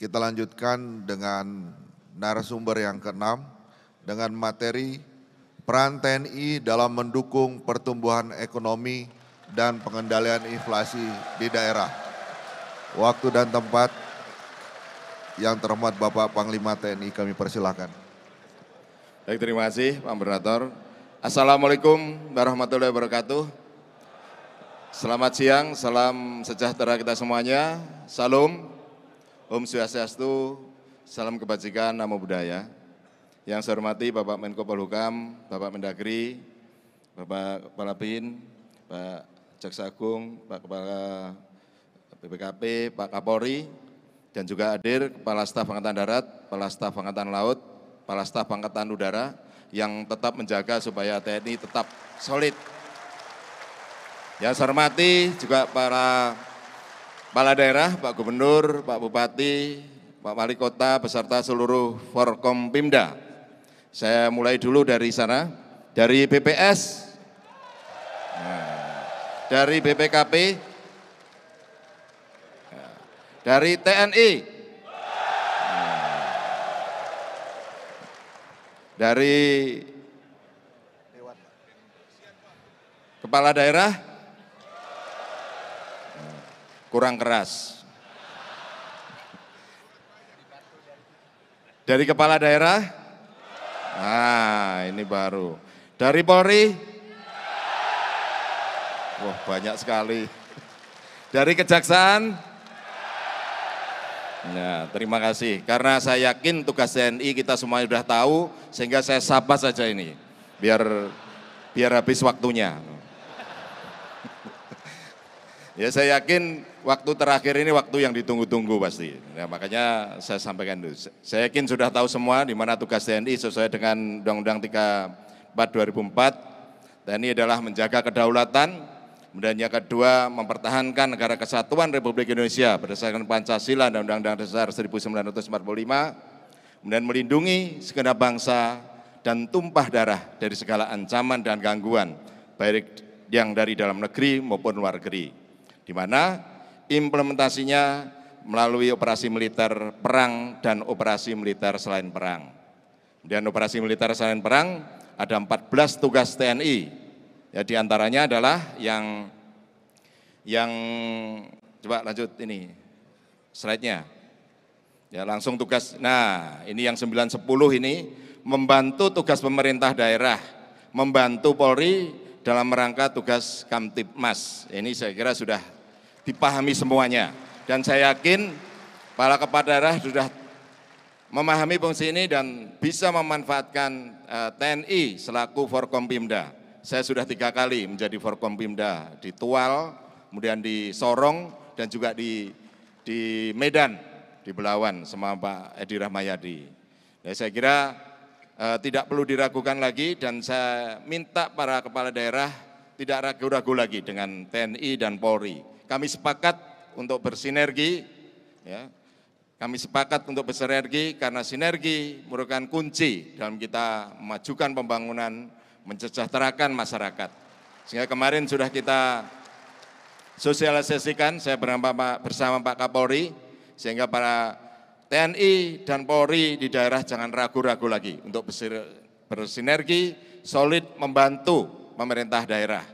kita lanjutkan dengan narasumber yang keenam dengan materi peran TNI dalam mendukung pertumbuhan ekonomi dan pengendalian inflasi di daerah. Waktu dan tempat yang terhormat Bapak Panglima TNI kami persilahkan. Baik, terima kasih Pak Moderator. Assalamualaikum warahmatullahi wabarakatuh. Selamat siang, salam sejahtera kita semuanya. Salam, Om Swastiastu, salam kebajikan, namo buddhaya. Yang saya hormati Bapak Menko Polhukam, Bapak Mendagri, Bapak Kepala BIN, Pak Jaksa Agung, Pak Kepala BPKP, Pak Kapolri, dan juga hadir Kepala Staf Angkatan Darat, Kepala Staf Angkatan Laut, Kepala Staf Angkatan Udara, yang tetap menjaga supaya TNI tetap solid. Yang saya hormati juga para kepala daerah, Pak Gubernur, Pak Bupati, Pak Wali Kota, beserta seluruh Forkompimda. Saya mulai dulu dari sana, dari BPS, dari BPKP, dari TNI, dari kepala daerah, kurang keras. Dari kepala daerah, nah ini baru. Dari Polri, wah banyak sekali. Dari Kejaksaan, nah terima kasih. Karena saya yakin tugas TNI kita semua sudah tahu, sehingga saya sapa saja ini, biar habis waktunya. Ya saya yakin waktu terakhir ini waktu yang ditunggu-tunggu pasti. Nah, makanya saya sampaikan dulu. Saya yakin sudah tahu semua di mana tugas TNI sesuai dengan Undang-Undang 34 2004. TNI adalah menjaga kedaulatan, kemudian yang kedua mempertahankan negara kesatuan Republik Indonesia berdasarkan Pancasila dan Undang-Undang Dasar 1945, kemudian melindungi segenap bangsa dan tumpah darah dari segala ancaman dan gangguan, baik yang dari dalam negeri maupun luar negeri, di mana implementasinya melalui operasi militer perang dan operasi militer selain perang. Dan operasi militer selain perang ada 14 tugas TNI, ya diantaranya adalah yang coba lanjut ini slide-nya, ya langsung tugas. Nah ini yang 9-10 ini membantu tugas pemerintah daerah, membantu Polri dalam rangka tugas Kamtibmas. Ini saya kira sudah dipahami semuanya. Dan saya yakin para kepala daerah sudah memahami fungsi ini dan bisa memanfaatkan TNI selaku Forkompimda. Saya sudah 3 kali menjadi Forkompimda di Tual, kemudian di Sorong, dan juga di Medan, di Belawan sama Pak Edi Rahmayadi. Ya, saya kira tidak perlu diragukan lagi, dan saya minta para kepala daerah tidak ragu-ragu lagi dengan TNI dan Polri. Kami sepakat untuk bersinergi, ya. Kami sepakat untuk bersinergi karena sinergi merupakan kunci dalam kita memajukan pembangunan, mensejahterakan masyarakat. Sehingga kemarin sudah kita sosialisasikan, saya bersama Pak Kapolri, sehingga para TNI dan Polri di daerah jangan ragu-ragu lagi untuk bersinergi, solid membantu pemerintah daerah,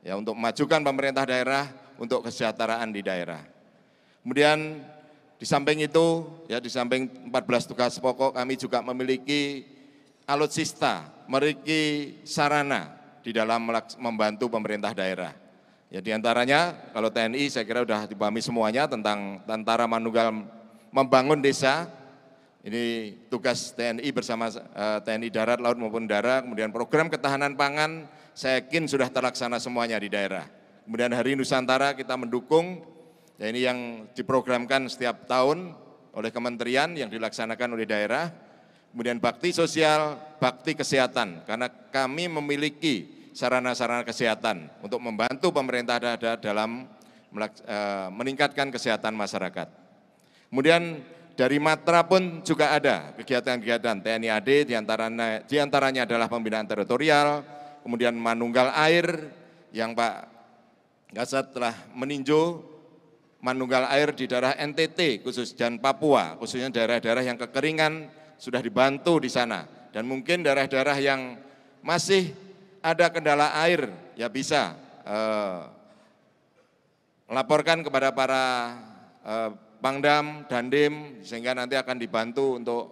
ya untuk memajukan pemerintah daerah untuk kesejahteraan di daerah. Kemudian di samping itu, ya di samping 14 tugas pokok, kami juga memiliki alutsista, memiliki sarana di dalam membantu pemerintah daerah. Ya diantaranya kalau TNI saya kira sudah dipahami semuanya tentang Tentara Manunggal Membangun Desa. Ini tugas TNI bersama TNI Darat, Laut maupun Udara. Kemudian program ketahanan pangan saya yakin sudah terlaksana semuanya di daerah. Kemudian Hari Nusantara kita mendukung, ya ini yang diprogramkan setiap tahun oleh kementerian yang dilaksanakan oleh daerah. Kemudian bakti sosial, bakti kesehatan, karena kami memiliki sarana-sarana kesehatan untuk membantu pemerintah daerah dalam meningkatkan kesehatan masyarakat. Kemudian dari Matra pun juga ada kegiatan-kegiatan TNI AD, diantaranya adalah pembinaan teritorial, kemudian manunggal air yang Pak Kasat telah meninjau manunggal air di daerah NTT khusus dan Papua, khususnya daerah-daerah yang kekeringan sudah dibantu di sana. Dan mungkin daerah-daerah yang masih ada kendala air, ya bisa melaporkan kepada para Pangdam, Dandim, sehingga nanti akan dibantu untuk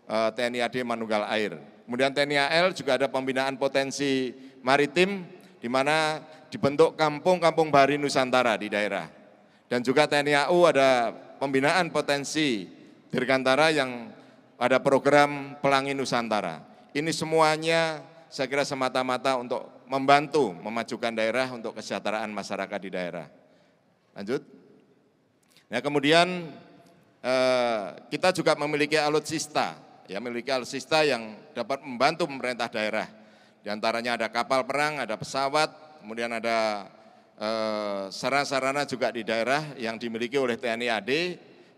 TNI AD Manunggal Air. Kemudian TNI AL juga ada pembinaan potensi maritim, di mana dibentuk kampung-kampung bahari Nusantara di daerah. Dan juga TNI AU ada pembinaan potensi dirgantara yang ada program Pelangi Nusantara. Ini semuanya saya kira semata-mata untuk membantu memajukan daerah untuk kesejahteraan masyarakat di daerah. Lanjut. Nah, kemudian kita juga memiliki alutsista, ya memiliki alutsista yang dapat membantu pemerintah daerah. Di antaranya ada kapal perang, ada pesawat, kemudian ada sarana-sarana juga di daerah yang dimiliki oleh TNI AD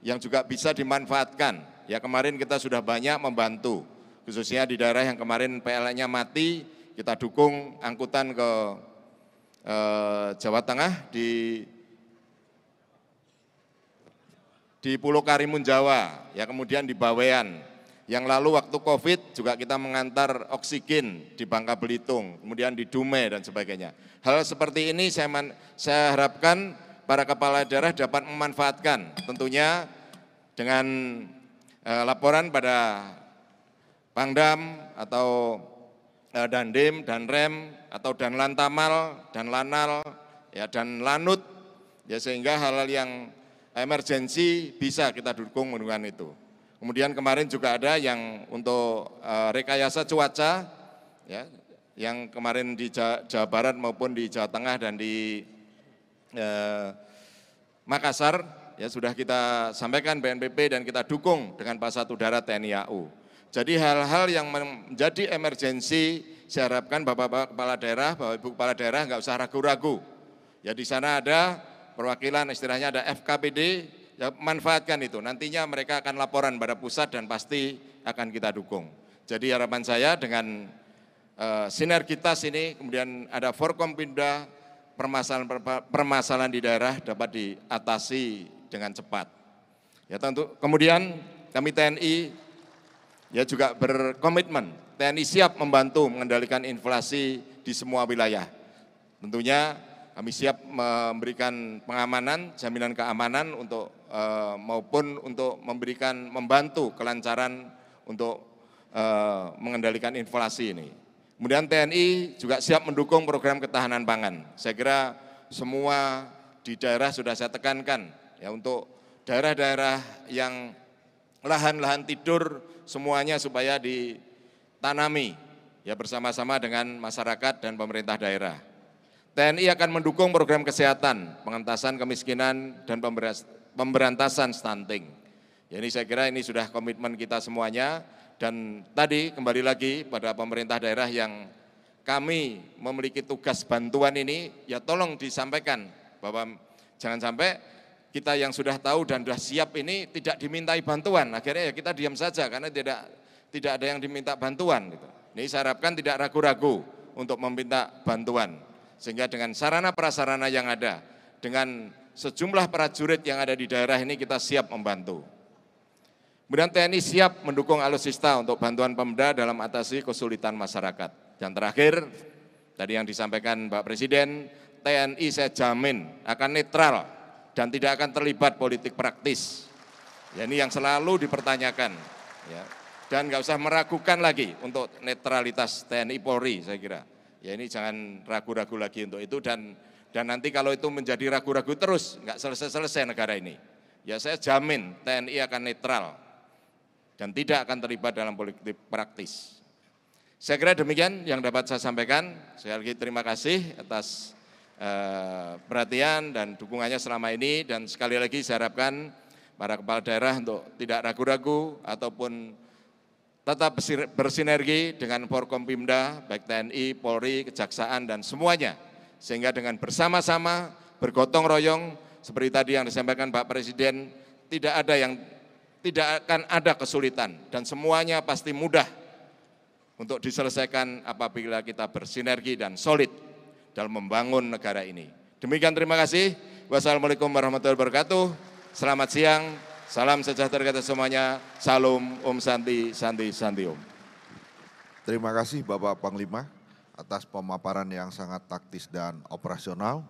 yang juga bisa dimanfaatkan. Ya kemarin kita sudah banyak membantu, khususnya di daerah yang kemarin PLN-nya mati, kita dukung angkutan ke Jawa Tengah di Pulau Karimun Jawa, ya kemudian di Bawean. Yang lalu waktu COVID juga kita mengantar oksigen di Bangka Belitung, kemudian di Dumai dan sebagainya. Hal seperti ini saya harapkan para kepala daerah dapat memanfaatkan, tentunya dengan laporan pada Pangdam atau Dandim, Danrem, atau Danlan Tamal, Danlanal, ya, dan Lanut, ya sehingga hal-hal yang emergensi bisa kita dukung dengan itu. Kemudian kemarin juga ada yang untuk rekayasa cuaca, ya, yang kemarin di Jawa Barat maupun di Jawa Tengah dan di Makassar, ya sudah kita sampaikan BNPB dan kita dukung dengan Pasat Udara TNI AU. Jadi hal-hal yang menjadi emergensi, saya harapkan Bapak-Bapak Kepala Daerah, Bapak-Ibu Kepala Daerah nggak usah ragu-ragu. Ya di sana ada perwakilan, istilahnya ada FKPD, ya manfaatkan itu. Nantinya mereka akan laporan pada pusat dan pasti akan kita dukung. Jadi harapan saya dengan sinergitas ini, kemudian ada Forkompimda, permasalahan di daerah dapat diatasi dengan cepat. Ya tentu. Kemudian kami TNI ya juga berkomitmen, TNI siap membantu mengendalikan inflasi di semua wilayah. Tentunya kami siap memberikan pengamanan, jaminan keamanan untuk maupun untuk membantu kelancaran untuk mengendalikan inflasi ini. Kemudian TNI juga siap mendukung program ketahanan pangan. Saya kira semua di daerah sudah saya tekankan, ya untuk daerah-daerah yang lahan-lahan tidur semuanya supaya ditanami, ya bersama-sama dengan masyarakat dan pemerintah daerah. TNI akan mendukung program kesehatan, pengentasan kemiskinan, dan pemberantasan stunting. Ya, ini saya kira ini sudah komitmen kita semuanya. Dan tadi kembali lagi pada pemerintah daerah yang kami memiliki tugas bantuan ini, ya tolong disampaikan bahwa jangan sampai kita yang sudah tahu dan sudah siap ini tidak dimintai bantuan. Akhirnya ya kita diam saja karena tidak ada yang diminta bantuan. Gitu. Ini saya harapkan tidak ragu-ragu untuk meminta bantuan. Sehingga dengan sarana prasarana yang ada, dengan sejumlah prajurit yang ada di daerah ini kita siap membantu. Kemudian TNI siap mendukung alutsista untuk bantuan Pemda dalam atasi kesulitan masyarakat. Dan terakhir, tadi yang disampaikan Pak Presiden, TNI saya jamin akan netral dan tidak akan terlibat politik praktis. Ya, ini yang selalu dipertanyakan. Ya. Dan nggak usah meragukan lagi untuk netralitas TNI Polri saya kira. Ya ini jangan ragu-ragu lagi untuk itu dan nanti kalau itu menjadi ragu-ragu terus, nggak selesai-selesai negara ini. Ya saya jamin TNI akan netral dan tidak akan terlibat dalam politik praktis. Saya kira demikian yang dapat saya sampaikan. Sekali lagi terima kasih atas perhatian dan dukungannya selama ini dan sekali lagi saya harapkan para kepala daerah untuk tidak ragu-ragu ataupun tetap bersinergi dengan Forkompimda, baik TNI, Polri, Kejaksaan, dan semuanya. Sehingga dengan bersama-sama, bergotong royong, seperti tadi yang disampaikan Pak Presiden, tidak akan ada kesulitan, dan semuanya pasti mudah untuk diselesaikan apabila kita bersinergi dan solid dalam membangun negara ini. Demikian terima kasih. Wassalamualaikum warahmatullahi wabarakatuh. Selamat siang, salam sejahtera kita semuanya. Salam, Om Santi, Santi, Santi Om. Terima kasih Bapak Panglima atas pemaparan yang sangat taktis dan operasional.